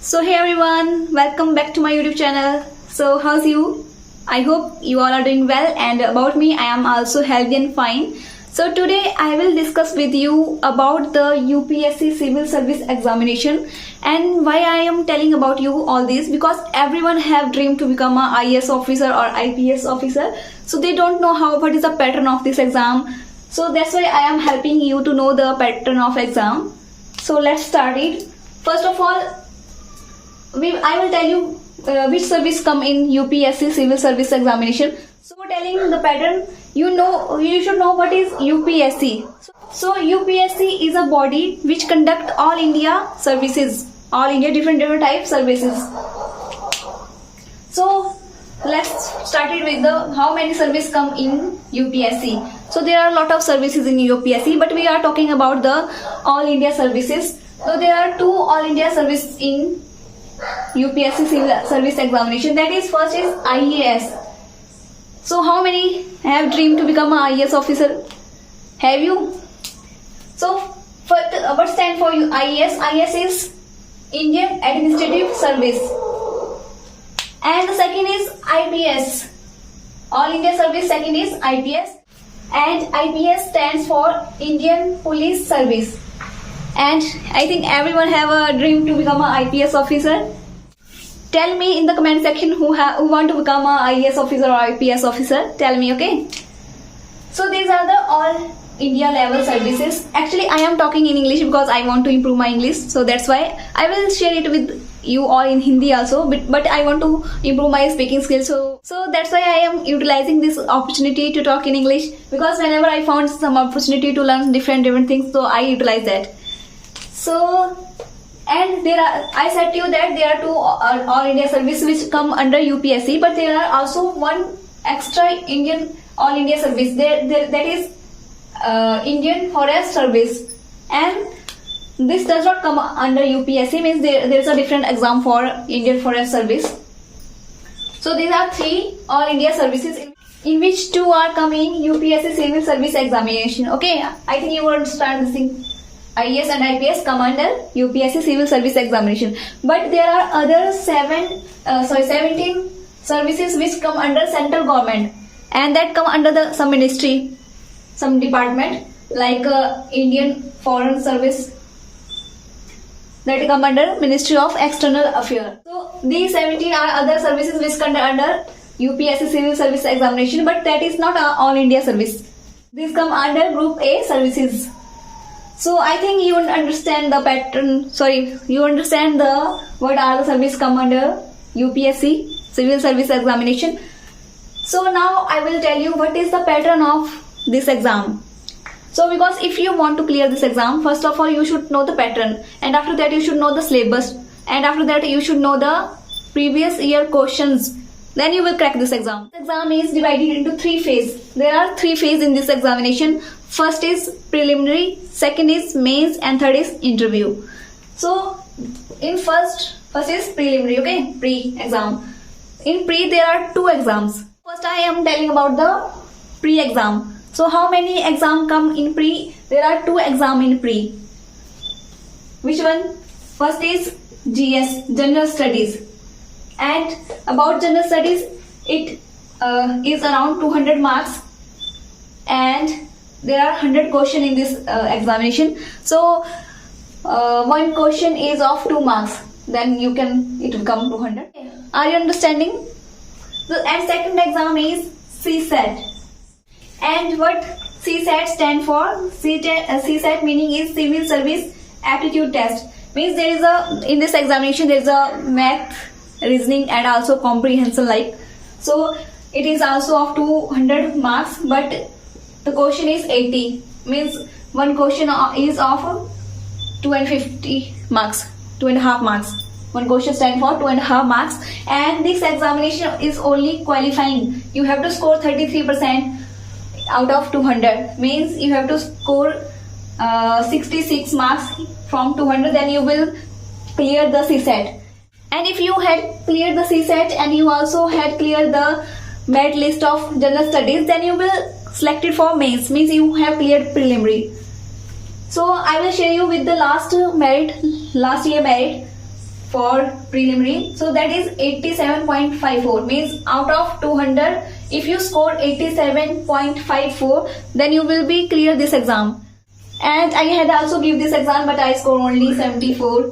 So hey everyone, welcome back to my YouTube channel. So how's you? I hope you all are doing well, and about me, I am also healthy and fine. So today I will discuss with you about the UPSC Civil Service Examination and why I am telling about you all this, because everyone have dreamed to become a IAS officer or IPS officer. So they don't know what is the pattern of this exam. So that's why I am helping you to know the pattern of exam. So let's start it. First of all, I will tell you which service come in UPSC Civil Service Examination. So telling the pattern, you should know what is UPSC. So UPSC is a body which conduct all India services, all India different type services. So let's start it with the how many service come in UPSC. So there are a lot of services in UPSC, but we are talking about the all India services. So there are two all India service in UPSC Civil Service Examination. That is, first is IAS. So how many have dreamed to become an IAS officer? Have you? So what stand for you? IAS? IAS is Indian Administrative Service. And the second is IPS. All India Service. Second is IPS. And IPS stands for Indian Police Service. And I think everyone have a dream to become an IPS officer. Tell me in the comment section who want to become an IAS officer or IPS officer. Tell me, okay? So these are the all India level services. Actually, I am talking in English because I want to improve my English. So that's why I will share it with you all in Hindi also. But I want to improve my speaking skills. So that's why I am utilizing this opportunity to talk in English. Because whenever I found some opportunity to learn different things, so I utilize that. So, and I said to you that there are two all India service which come under UPSC, but there are also one extra Indian all India service. That is Indian Forest Service, and this does not come under UPSC. Means there is a different exam for Indian Forest Service. So these are three all India services in which two are coming UPSC Civil Service Examination. Okay, I think you will understand this thing. IAS and IPS come under UPSC Civil Service Examination, but there are other 17 services which come under central government, and that come under some ministry, some department like Indian Foreign Service, that come under Ministry of External Affairs. So these 17 are other services which come under UPSC Civil Service Examination, but that is not all India service. These come under Group A services. So I think you understand the pattern. You understand what are the service come under UPSC Civil Service Examination. So now I will tell you what is the pattern of this exam. So because if you want to clear this exam, first of all you should know the pattern, and after that you should know the syllabus, and after that you should know the previous year questions. Then you will crack this exam. This exam is divided into three phases. There are three phases in this examination. First is preliminary, second is mains, and third is interview. So in first is preliminary, okay, pre-exam. In pre there are two exams. First I am telling about the pre-exam. So how many exam come in pre? There are two exam in pre. Which one? First is GS, General Studies. And about General Studies, it is around 200 marks, and there are 100 questions in this examination. So one question is of 2 marks, then it will come 200. Are you understanding? And second exam is CSAT. And what CSAT stand for? CSAT meaning is Civil Service Aptitude Test. Means in this examination there is a math, reasoning, and also comprehension like. So it is also of 200 marks, but the question is 80. Means one question is of 250 marks, 2.5 marks. One question stands for 2.5 marks, and this examination is only qualifying. You have to score 33% out of 200. Means you have to score 66 marks from 200, then you will clear the CSAT. And if you had cleared the CSAT and you also had cleared the merit list of General Studies, then you will select it for mains. Means you have cleared preliminary. So I will share you with the last year merit. for preliminary. So that is 87.54, means out of 200, if you score 87.54, then you will be clear this exam. And I had also give this exam, but I score only 74.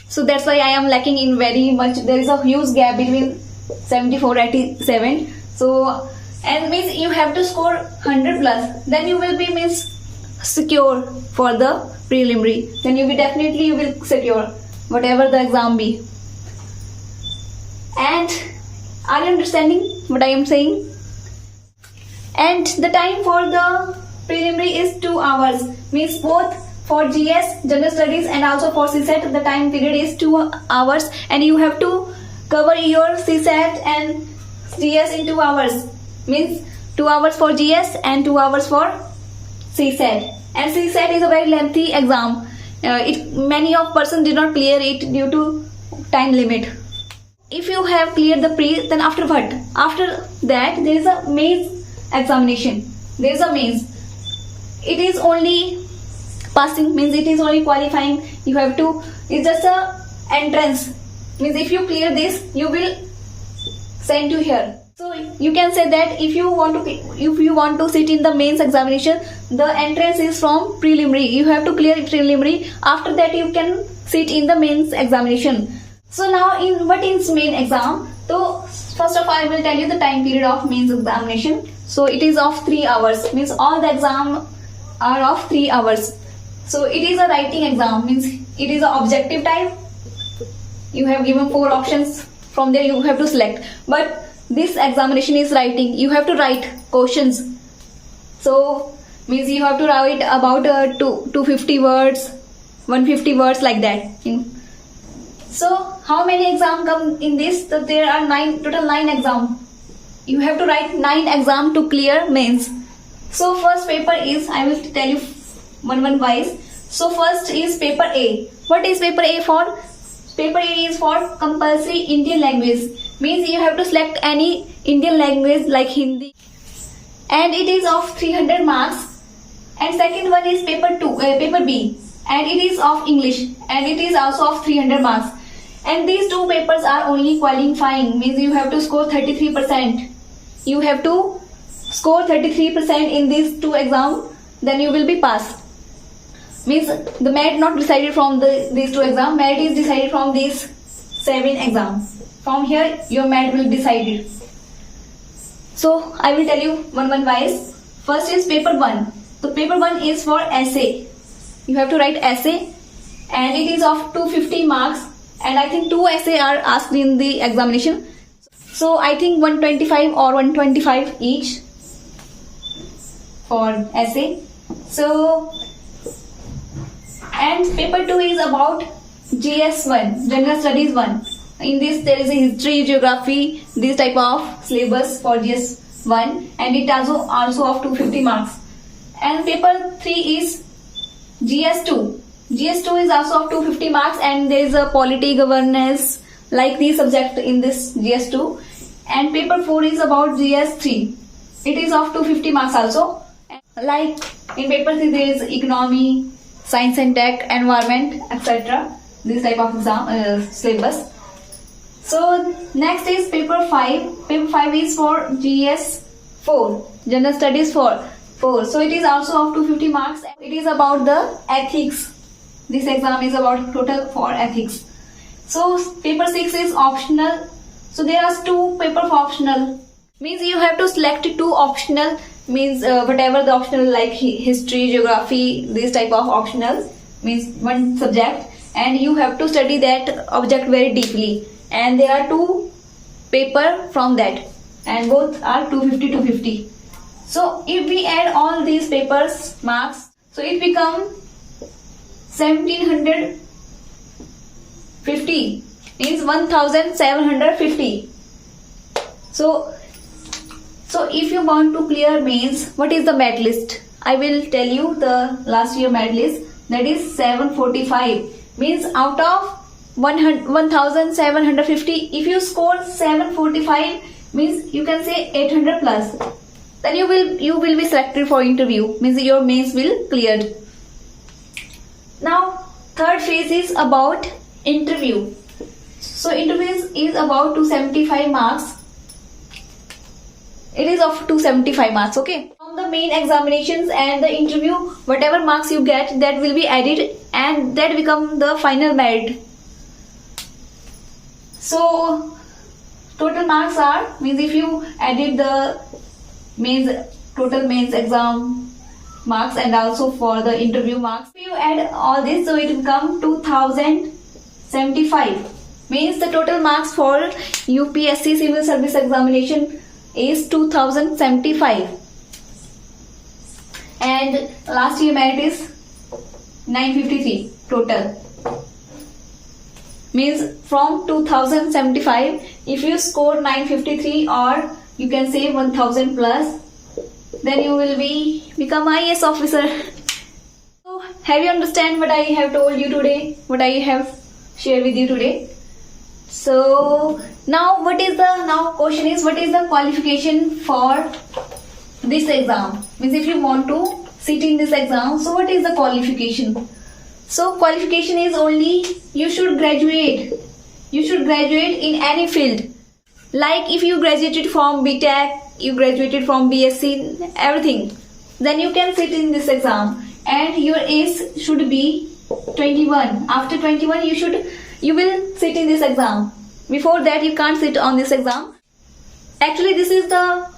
So that's why I am lacking in very much. There is a huge gap between 74 and 87. So, and means you have to score 100 plus, then you will be means secure for the preliminary. Then you will definitely secure whatever the exam be. And are you understanding what I am saying? And the time for the preliminary is 2 hours, means both for GS, General Studies, and also for CSET, the time period is 2 hours, and you have to cover your CSET and GS in 2 hours, means 2 hours for GS and 2 hours for CSET. And CSET is a very lengthy exam. Many of person did not clear it due to time limit. If you have cleared the pre, then after what? After that, there is a mains examination. There is a mains. It is only passing, means it is only qualifying. You have to, it's just a entrance, means if you clear this, you will send you here. So you can say that if you want to sit in the mains examination, the entrance is from preliminary. You have to clear preliminary. After that, you can sit in the mains examination. So now, what is main exam? So first of all, I will tell you the time period of mains examination. So it is of 3 hours, means all the exam are of 3 hours. So it is a writing exam, means it is an objective type. You have given 4 options. From there you have to select. But this examination is writing. You have to write questions. So means you have to write about 250 words, 150 words, like that. So how many exams come in this? So there are total 9 exams. You have to write 9 exams to clear mains. So first paper is, I will tell you one wise. So first is paper A. What is paper A for? Paper A is for compulsory Indian language. Means you have to select any Indian language like Hindi. And it is of 300 marks. And second one is paper B. And it is of English. And it is also of 300 marks. And these 2 papers are only qualifying. Means you have to score 33%. You have to score 33% in these 2 exams. Then you will be passed. Means the merit not decided from these 2 exams. Merit is decided from these 7 exams. From here your merit will be decided. So I will tell you one wise. First is paper 1. So paper 1 is for essay. You have to write essay, and it is of 250 marks. And I think 2 essays are asked in the examination. So I think 125 or 125 each for essay. So, and paper 2 is about GS1, General Studies 1. In this there is a history, geography, this type of syllabus for GS1, and it also of 250 marks. And paper 3 is GS2. GS2 is also of 250 marks, and there is a polity, governance, like the subject in this GS2. And paper 4 is about GS3. It is of 250 marks also. Like in paper 3 there is economy, science and tech, environment, etc. This type of exam syllabus. So next is paper 5. Paper 5 is for GS4, General Studies 4. So it is also of 250 marks. It is about the ethics. This exam is about total for ethics. So paper 6 is optional. So there are 2 paper for optional. Means you have to select 2 optional. Means whatever the optional, like history, geography, this type of optional, means 1 subject, and you have to study that object very deeply. And there are 2 paper from that, and both are 250. So if we add all these papers marks, so it become 1750, means 1750. So if you want to clear mains, what is the merit list? I will tell you the last year merit list. That is 745. Means out of 1750, if you score 745, means you can say 800 plus. Then you will be selected for interview. Means your mains will cleared. Now third phase is about interview. So interview is about 275 marks. It is of 275 marks, okay? From the main examinations and the interview, whatever marks you get, that will be added and that become the final merit. So total marks are, means if you added the total mains exam marks and also for the interview marks, if you add all this, so it will come 2075. Means the total marks for UPSC civil service examination is 2075 and last year merit is 953 total. Means from 2075, if you score 953 or you can say 1000 plus, then you will become IAS officer. So have you understand what I have told you today, what I have shared with you today? So now question is, what is the qualification for this exam? Means if you want to sit in this exam, so what is the qualification? So qualification is only you should graduate. You should graduate in any field. Like if you graduated from BTech, you graduated from BSc, everything, then you can sit in this exam and your age should be 21. After 21 you will sit in this exam. Before that you can't sit on this exam. Actually this is the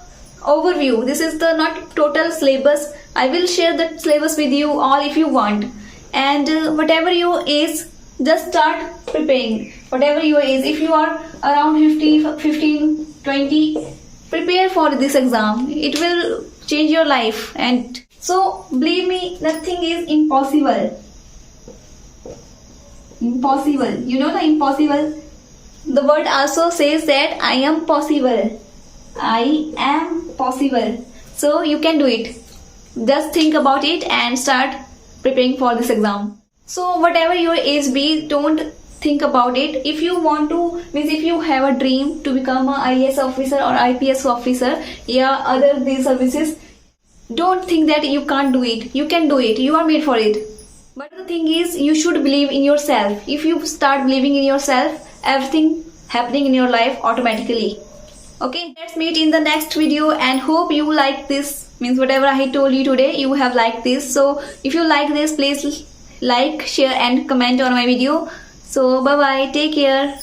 overview. This is the not total syllabus. I will share the syllabus with you all if you want. And whatever your age, just start preparing. Whatever your age, if you are around 15, 20, prepare for this exam. It will change your life. And so believe me, nothing is impossible. Impossible. You know the impossible? The word also says that I am possible. I am possible. So you can do it. Just think about it and start preparing for this exam. So whatever your age be, don't think about it. If you want to, means if you have a dream to become a IAS officer or IPS officer, other these services, don't think that you can't do it. You can do it. You are made for it. But the thing is, you should believe in yourself. If you start believing in yourself, everything happening in your life automatically. Okay, let's meet in the next video and hope you like this. Means whatever I told you today, you have liked this. So if you like this, please like, share and comment on my video. So bye bye, take care.